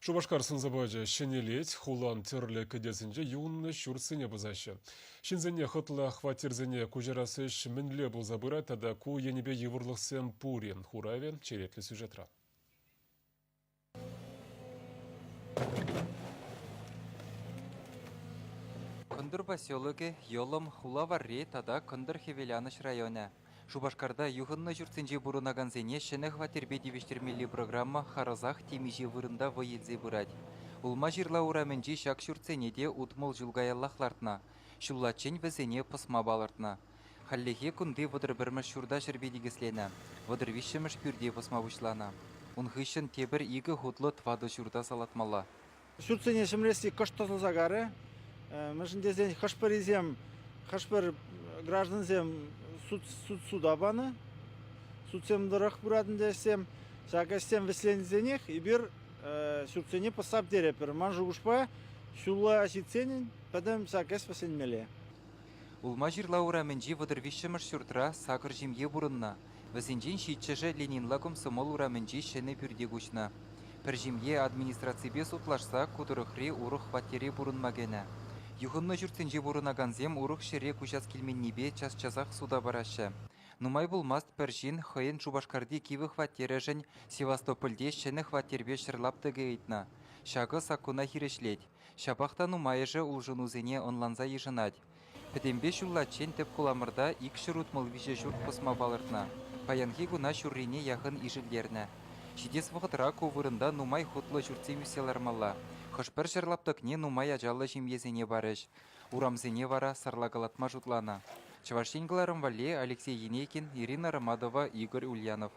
Шубашкар сынзабайжа шенелет, хулан терлі кедесінже юнны шүрсіне бұзашы. Шинзіне хытлы хватирзіне күжерасы шмінлі бұл забыра, тада ку енебе евырлықсен пурин хуравен черетлі сюжетра. Кындыр поселоге йолым хулаварри тада Кындыр Хевеляныш районе. Шубашкарда юхынны жүртсенже бұрынаган зене шыны хватербе девештермелі программа харазах темеже вырында войелзе бұрад. Улма жирла ураменже шак жүртсенеде утмыл жылгаяллахлартна. Шуллачен візене пысма балартна. Халлеге күнде вадыр бірміш шурда жүрбедегеслене. Вадыр вишіміш пүрде пысма бұшлана. Унхышын тебір игі хутлы твады шурда салатмала. Шуртсене шымресі кыштызыл загары. Мәжіндезден хашпыр изем, хашпыр гражданзем суда баны. Судсем дырық бұрадын десем, шакастем веслензенех, и бір шуртсене посап дерепір. Манжу бұшпа, шулла ашитсенен, падам шакаст пасенмеле. Улма жирла ураменже вадыр вишіміш шуртра сакыр жемге бұрынна. Візенжен шитчежі Ленинла комсомол ураменже шыны пүрде күшна. Пір жемге администрацибе сутлашса кудырықри урық хваттере бұрынмагені. Юхынны жүртсенже бұрынаганзем урық шере күшас келменнебе час-часақ суда барашы. Нумай булмаст пәржин хойын Шубашкарды кивы хваттере жын Севастопольде шыны хваттербе шырлаптығы ейтна. Шағы сакуна хирешлет. Шабақта нумайыжы улжынузене онланза ежынад. Пәдембе шуллачен тіп куламырда ик шырутмыл виже жұрт пысма балыртна. Паянхи гуна шуррине яхын ижілдерні. Шидес вғытыра ковырында нумай хутлы жүртсе үселармалла. Хышпір жырлаптықне нумай ажалы жемезене барыш. Урамзене вара сарлагалатма жұтлана. Чавашенгіларым вале Алексей Енекин, Ирина Ромадова, Игорь Ульянов.